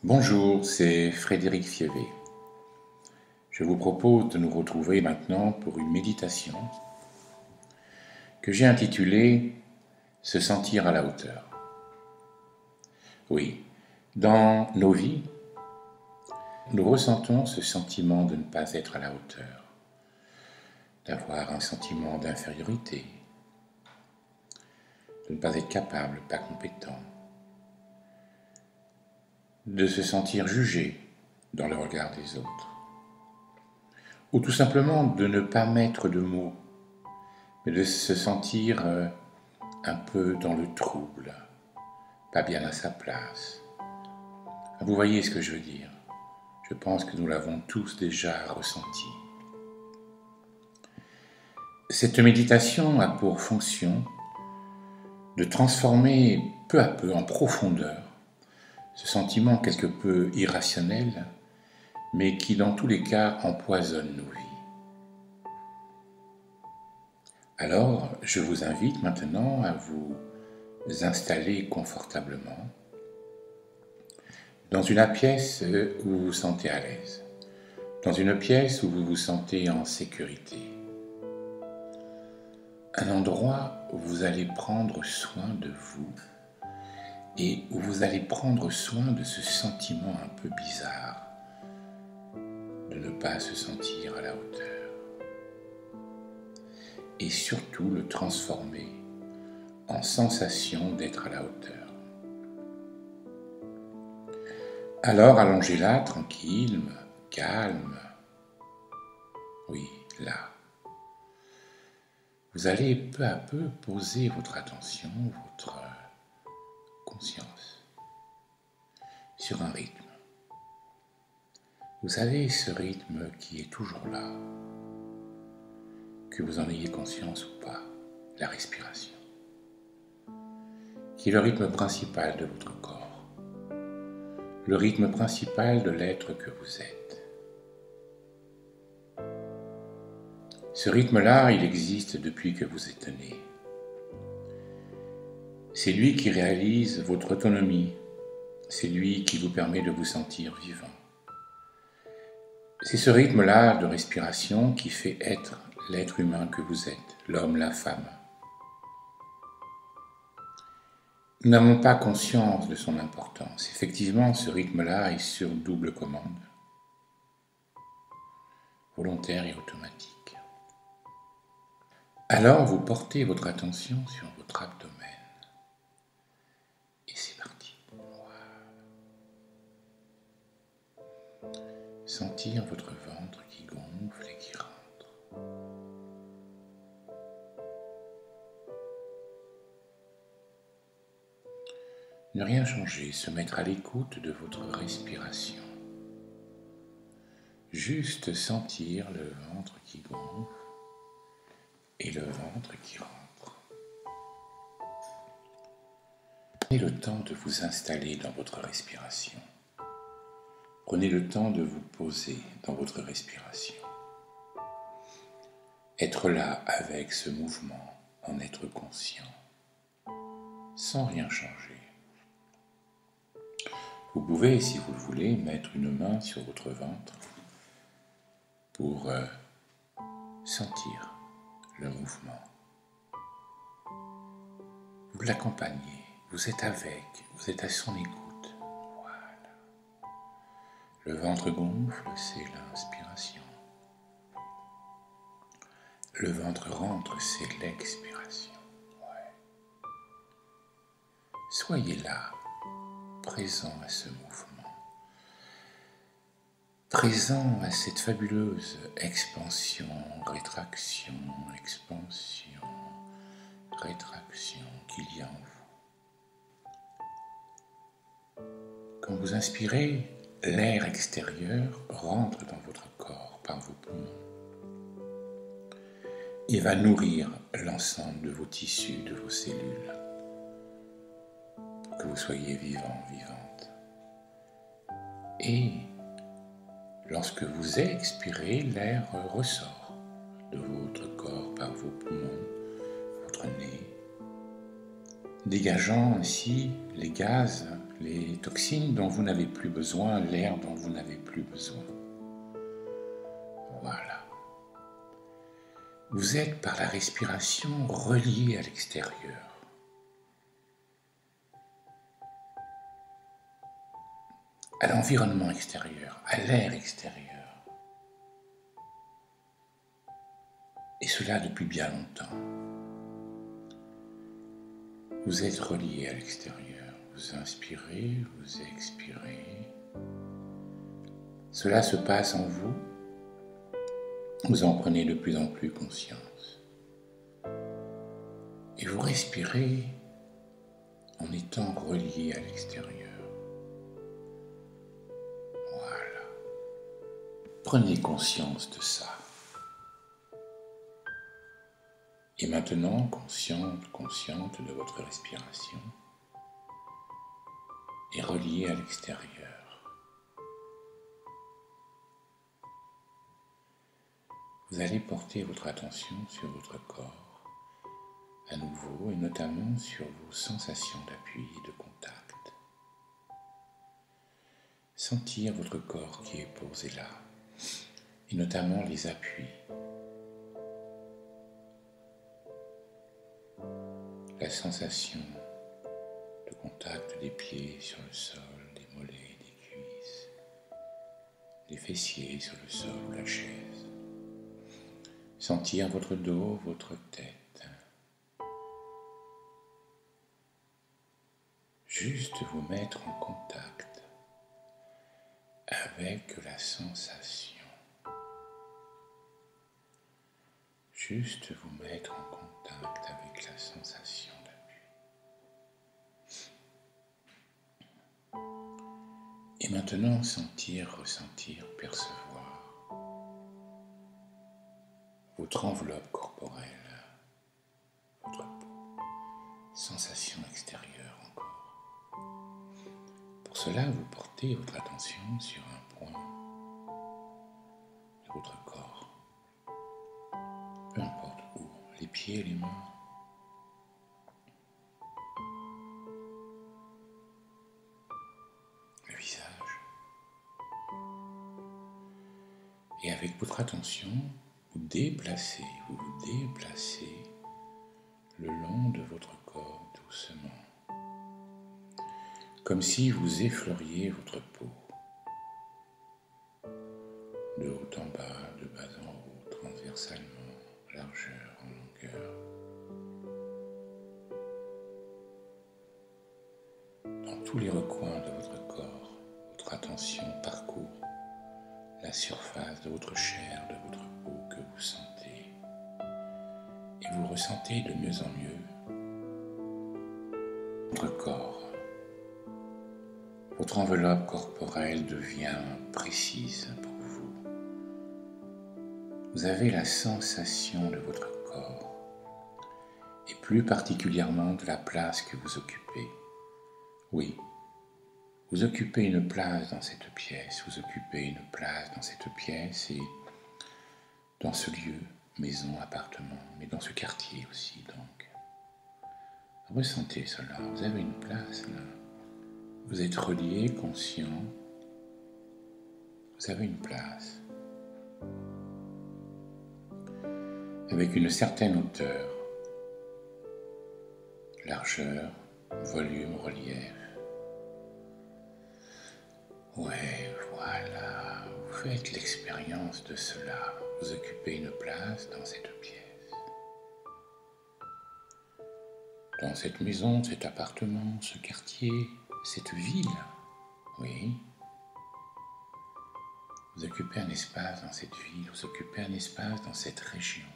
Bonjour, c'est Frédéric Fievé. Je vous propose de nous retrouver maintenant pour une méditation que j'ai intitulée « Se sentir à la hauteur ». Oui, dans nos vies, nous ressentons ce sentiment de ne pas être à la hauteur, d'avoir un sentiment d'infériorité, de ne pas être capable, pas compétent, de se sentir jugé dans le regard des autres, ou tout simplement de ne pas mettre de mots, mais de se sentir un peu dans le trouble, pas bien à sa place. Vous voyez ce que je veux dire? Je pense que nous l'avons tous déjà ressenti. Cette méditation a pour fonction de transformer peu à peu, en profondeur, ce sentiment quelque peu irrationnel, mais qui dans tous les cas empoisonne nos vies. Alors, je vous invite maintenant à vous installer confortablement dans une pièce où vous vous sentez à l'aise, dans une pièce où vous vous sentez en sécurité, un endroit où vous allez prendre soin de vous et où vous allez prendre soin de ce sentiment un peu bizarre de ne pas se sentir à la hauteur et surtout le transformer en sensation d'être à la hauteur. Alors allongez-la tranquille, calme. Oui, là. Vous allez peu à peu poser votre attention, votre conscience sur un rythme. Vous savez, ce rythme qui est toujours là, que vous en ayez conscience ou pas, la respiration, qui est le rythme principal de votre corps, le rythme principal de l'être que vous êtes. Ce rythme-là, il existe depuis que vous êtes né. C'est lui qui réalise votre autonomie, c'est lui qui vous permet de vous sentir vivant. C'est ce rythme-là de respiration qui fait être l'être humain que vous êtes, l'homme, la femme. Nous n'avons pas conscience de son importance. Effectivement, ce rythme-là est sur double commande, volontaire et automatique. Alors, vous portez votre attention sur votre abdomen. Et c'est parti. Voilà. Sentir votre ventre qui gonfle et qui rentre. Ne rien changer, se mettre à l'écoute de votre respiration. Juste sentir le ventre qui gonfle et le ventre qui rentre. Prenez le temps de vous installer dans votre respiration. Prenez le temps de vous poser dans votre respiration. Être là avec ce mouvement, en être conscient, sans rien changer. Vous pouvez, si vous le voulez, mettre une main sur votre ventre pour sentir le mouvement. Vous l'accompagnez, vous êtes avec, vous êtes à son écoute. Voilà. Le ventre gonfle, c'est l'inspiration. Le ventre rentre, c'est l'expiration. Ouais. Soyez là, présent à ce mouvement, présent à cette fabuleuse expansion, rétraction, expansion, rétraction qu'il y a en vous. Quand vous inspirez, l'air extérieur rentre dans votre corps par vos poumons et va nourrir l'ensemble de vos tissus, de vos cellules, pour que vous soyez vivant, vivante. Et lorsque vous expirez, l'air ressort de votre corps par vos poumons, votre nez, dégageant ainsi les gaz, les toxines dont vous n'avez plus besoin, l'air dont vous n'avez plus besoin. Voilà. Vous êtes par la respiration relié à l'extérieur. À l'environnement extérieur, à l'air extérieur. Et cela depuis bien longtemps. Vous êtes relié à l'extérieur. Vous inspirez, vous expirez. Cela se passe en vous. Vous en prenez de plus en plus conscience. Et vous respirez en étant relié à l'extérieur. Voilà. Prenez conscience de ça. Et maintenant, consciente de votre respiration et reliée à l'extérieur. Vous allez porter votre attention sur votre corps à nouveau et notamment sur vos sensations d'appui et de contact. Sentir votre corps qui est posé là et notamment les appuis. La sensation de contact des pieds sur le sol, des mollets, des cuisses, des fessiers sur le sol ou la chaise. Sentir votre dos, votre tête. Juste vous mettre en contact avec la sensation. Juste vous mettre en contact avec la sensation d'appui. Et maintenant, sentir, ressentir, percevoir votre enveloppe corporelle, votre peau, sensation extérieure encore. Pour cela, vous portez votre attention sur un point de votre corps. Peu importe où, les pieds, les mains. Le visage. Et avec votre attention, vous vous déplacez le long de votre corps doucement. Comme si vous effleuriez votre peau. De haut en bas, de bas en haut, transversalement. Largeur, en longueur. Dans tous les recoins de votre corps, votre attention parcourt la surface de votre chair, de votre peau que vous sentez. Et vous ressentez de mieux en mieux votre corps. Votre enveloppe corporelle devient précise pour vous. Vous avez la sensation de votre corps et plus particulièrement de la place que vous occupez. Oui, vous occupez une place dans cette pièce, et dans ce lieu, maison, appartement, mais dans ce quartier aussi donc. Ressentez cela, vous avez une place là. Vous êtes relié, conscient, vous avez une place. Avec une certaine hauteur, largeur, volume, relief. Ouais, voilà, vous faites l'expérience de cela. Vous occupez une place dans cette pièce. Dans cette maison, cet appartement, ce quartier, cette ville, oui. Vous occupez un espace dans cette ville, vous occupez un espace dans cette région.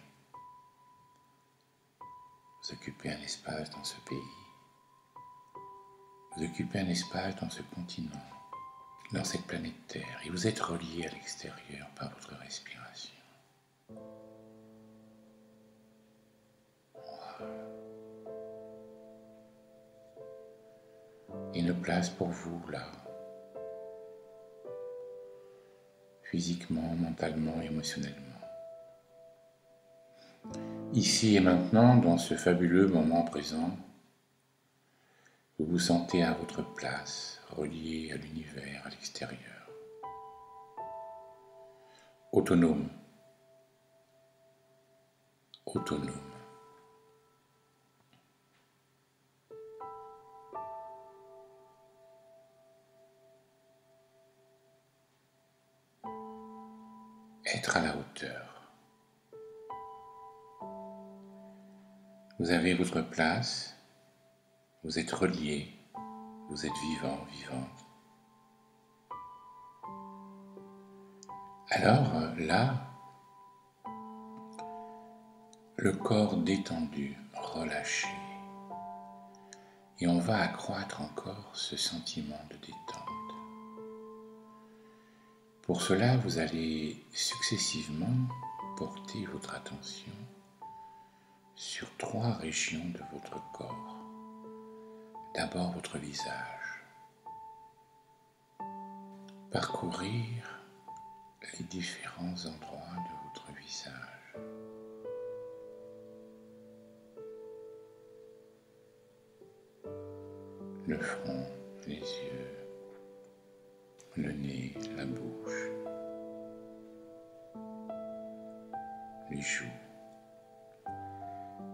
Vous occupez un espace dans ce pays. Vous occupez un espace dans ce continent, dans cette planète Terre, et vous êtes relié à l'extérieur par votre respiration. Voilà. Une place pour vous là, physiquement, mentalement, émotionnellement. Ici et maintenant, dans ce fabuleux moment présent, vous vous sentez à votre place, relié à l'univers, à l'extérieur. Autonome. Autonome. Être à la hauteur. Vous avez votre place, vous êtes relié, vous êtes vivant, vivante. Alors là, le corps détendu, relâché, et on va accroître encore ce sentiment de détente. Pour cela, vous allez successivement porter votre attention sur 3 régions de votre corps. D'abord votre visage. Parcourir les différents endroits de votre visage. Le front, les yeux, le nez, la bouche, les joues.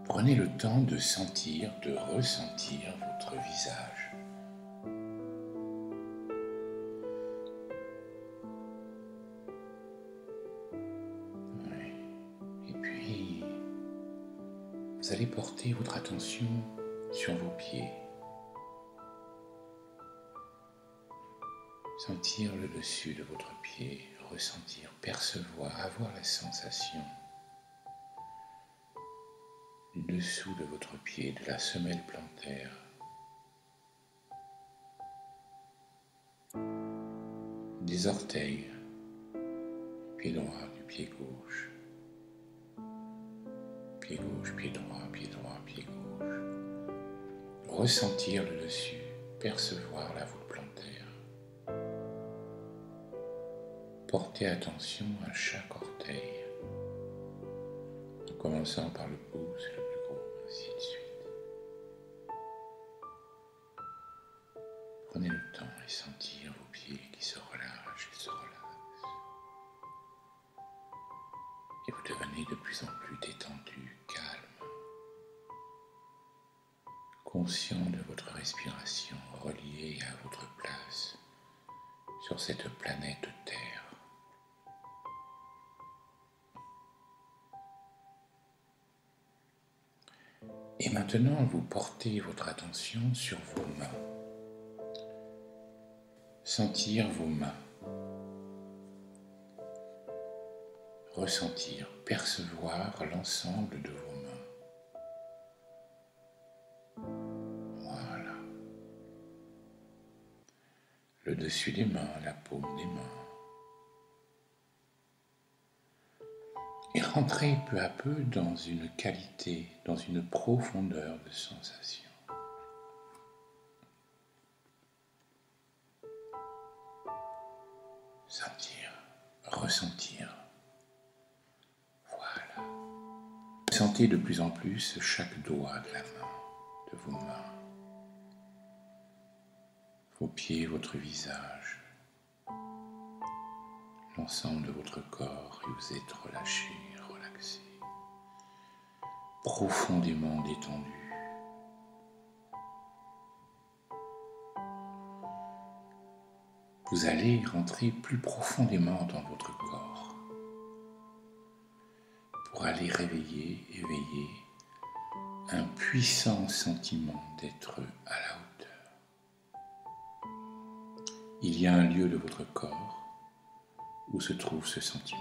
Prenez le temps de sentir, de ressentir votre visage. Ouais. Et puis, vous allez porter votre attention sur vos pieds. Sentir le dessus de votre pied, ressentir, percevoir, avoir la sensation du dessous de votre pied, de la semelle plantaire, des orteils, du pied droit, du pied gauche, pied gauche, pied droit, pied droit, pied gauche. Ressentir le dessus, percevoir la voûte plantaire. Portez attention à chaque orteil, en commençant par le pouce et le plus gros, ainsi de suite. Prenez le temps et sentir vos pieds qui se relâchent et se relaxent. Et vous devenez de plus en plus détendu, calme, conscient de votre respiration reliée à votre place sur cette planète Terre. Et maintenant, vous portez votre attention sur vos mains. Sentir vos mains. Ressentir, percevoir l'ensemble de vos mains. Voilà. Le dessus des mains, la paume des mains. Et rentrez peu à peu dans une qualité, dans une profondeur de sensation. Sentir, ressentir. Voilà. Sentez de plus en plus chaque doigt de la main, de vos mains, vos pieds, votre visage, l'ensemble de votre corps, et vous êtes relâché, relaxé, profondément détendu. Vous allez rentrer plus profondément dans votre corps pour aller réveiller, éveiller un puissant sentiment d'être à la hauteur. Il y a un lieu de votre corps où se trouve ce sentiment.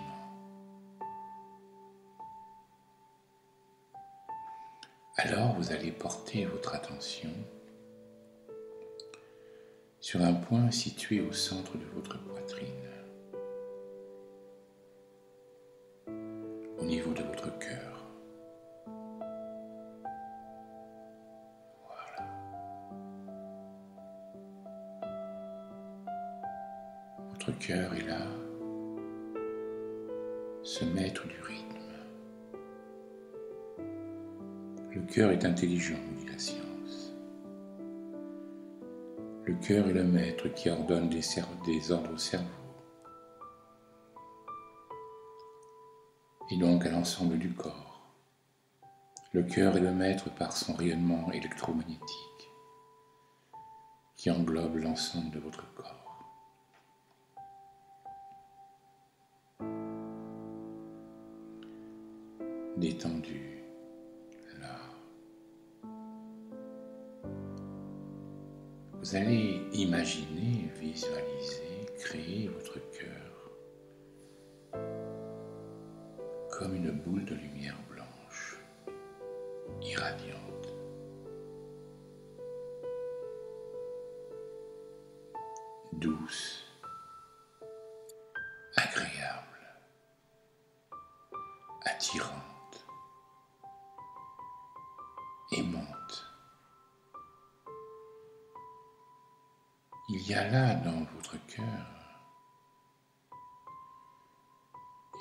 Alors vous allez porter votre attention sur un point situé au centre de votre poitrine, au niveau de votre cœur. Voilà. Votre cœur est là, ce maître du rythme. Le cœur est intelligent, dit la science. Le cœur est le maître qui ordonne des ordres au cerveau, et donc à l'ensemble du corps. Le cœur est le maître par son rayonnement électromagnétique, qui englobe l'ensemble de votre corps. Détendu, là. Vous allez imaginer, visualiser, créer votre cœur comme une boule de lumière blanche, irradiante, douce, agréable, attirante, aimante. Il y a là dans votre cœur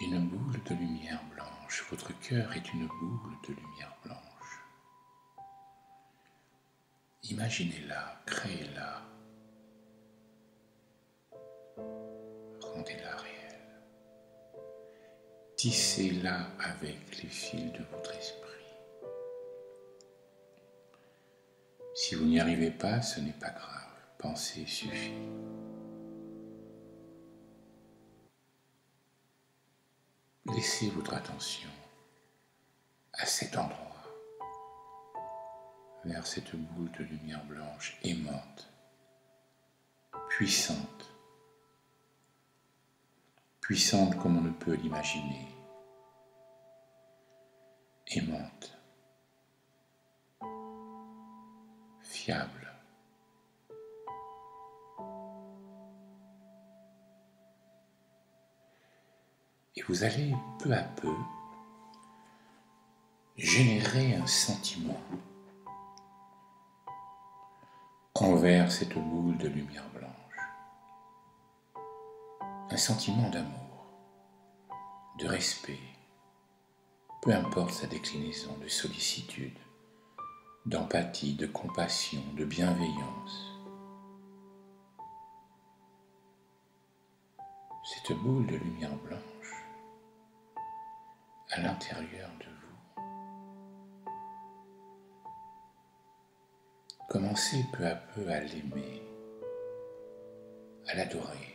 une boule de lumière blanche. Votre cœur est une boule de lumière blanche. Imaginez-la, créez-la, rendez-la réelle. Tissez-la avec les fils de votre esprit. Si vous n'y arrivez pas, ce n'est pas grave. Penser suffit. Laissez votre attention à cet endroit, vers cette boule de lumière blanche aimante, puissante, puissante comme on ne peut l'imaginer, aimante, fiable. Et vous allez peu à peu générer un sentiment envers cette boule de lumière blanche. Un sentiment d'amour, de respect, peu importe sa déclinaison, de sollicitude, d'empathie, de compassion, de bienveillance. Cette boule de lumière blanche à l'intérieur de vous. Commencez peu à peu à l'aimer, à l'adorer.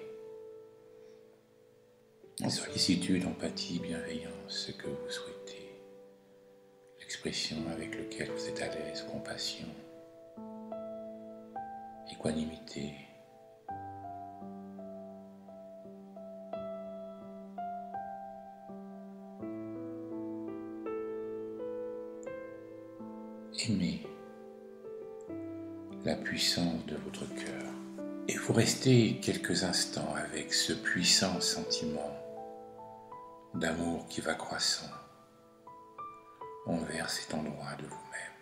Sollicitude, empathie, bienveillance, ce que vous souhaitez. L'expression avec laquelle vous êtes à l'aise, compassion, équanimité. Aimez la puissance de votre cœur et vous restez quelques instants avec ce puissant sentiment d'amour qui va croissant envers cet endroit de vous-même.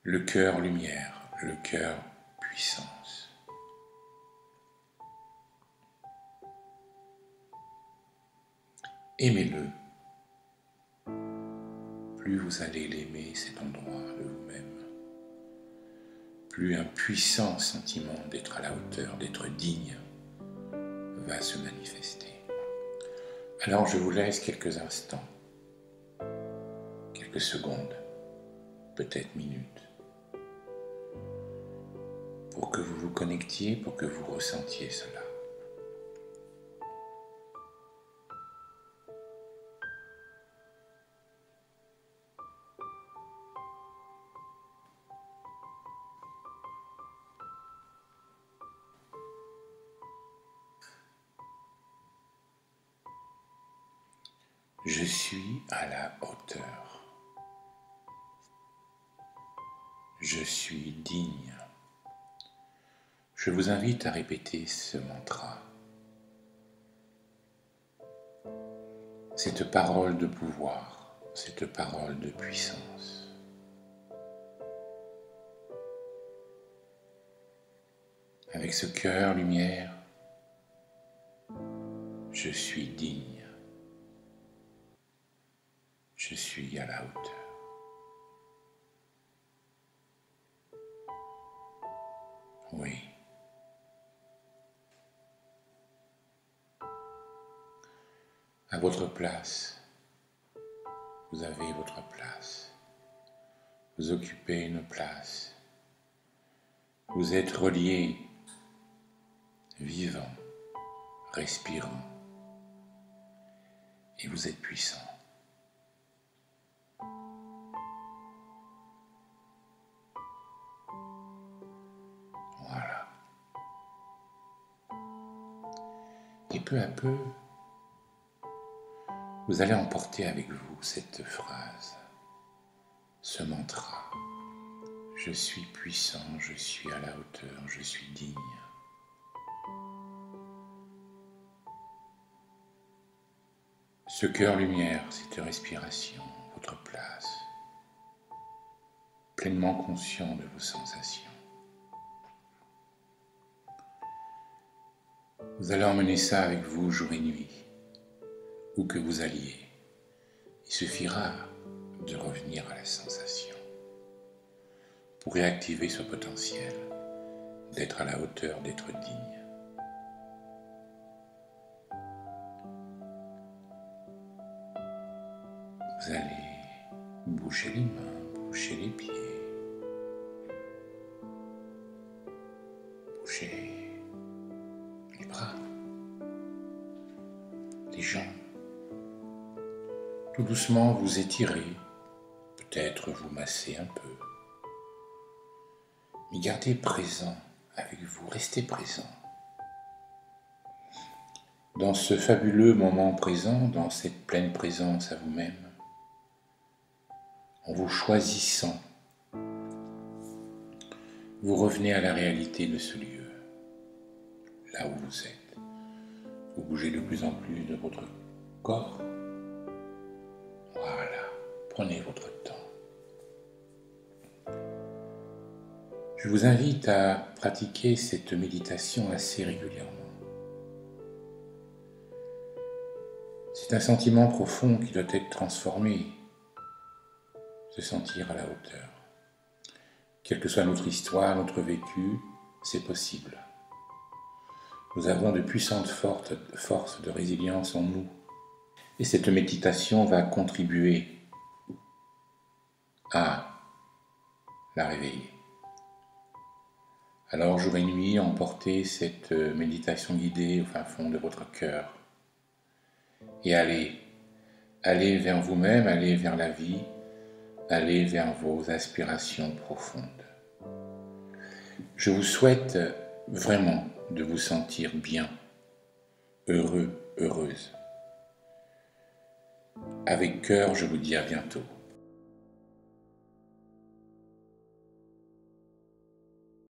Le cœur lumière, le cœur puissance. Aimez-le. Plus vous allez l'aimer, cet endroit de vous-même, plus un puissant sentiment d'être à la hauteur, d'être digne, va se manifester. Alors je vous laisse quelques instants, quelques secondes, peut-être minutes, pour que vous vous connectiez, pour que vous ressentiez cela. Je suis à la hauteur. Je suis digne. Je vous invite à répéter ce mantra. Cette parole de pouvoir, cette parole de puissance. Avec ce cœur lumière, je suis digne. Je suis à la hauteur. Oui. À votre place, vous avez votre place. Vous occupez une place. Vous êtes relié, vivant, respirant. Et vous êtes puissant. Voilà. Et peu à peu, vous allez emporter avec vous cette phrase, ce mantra. Je suis puissant, je suis à la hauteur, je suis digne. Ce cœur-lumière, cette respiration, votre place, pleinement conscient de vos sensations. Vous allez emmener ça avec vous jour et nuit, où que vous alliez. Il suffira de revenir à la sensation pour réactiver ce potentiel, d'être à la hauteur, d'être digne. Vous allez bouger les mains, bouger les pieds, bouger les bras, les jambes. Tout doucement vous étirez, peut-être vous massez un peu. Mais gardez présent avec vous, restez présent. Dans ce fabuleux moment présent, dans cette pleine présence à vous-même, en vous choisissant, vous revenez à la réalité de ce lieu, là où vous êtes. Vous bougez de plus en plus de votre corps. Voilà, prenez votre temps. Je vous invite à pratiquer cette méditation assez régulièrement. C'est un sentiment profond qui doit être transformé, se sentir à la hauteur. Quelle que soit notre histoire, notre vécu, c'est possible. Nous avons de puissantes forces de résilience en nous. Et cette méditation va contribuer à la réveiller. Alors, jour et nuit, emportez cette méditation guidée au fin fond de votre cœur. Et allez vers vous-même, allez vers la vie, allez vers vos aspirations profondes. Je vous souhaite vraiment de vous sentir bien, heureux, heureuse. Avec cœur, je vous dis à bientôt.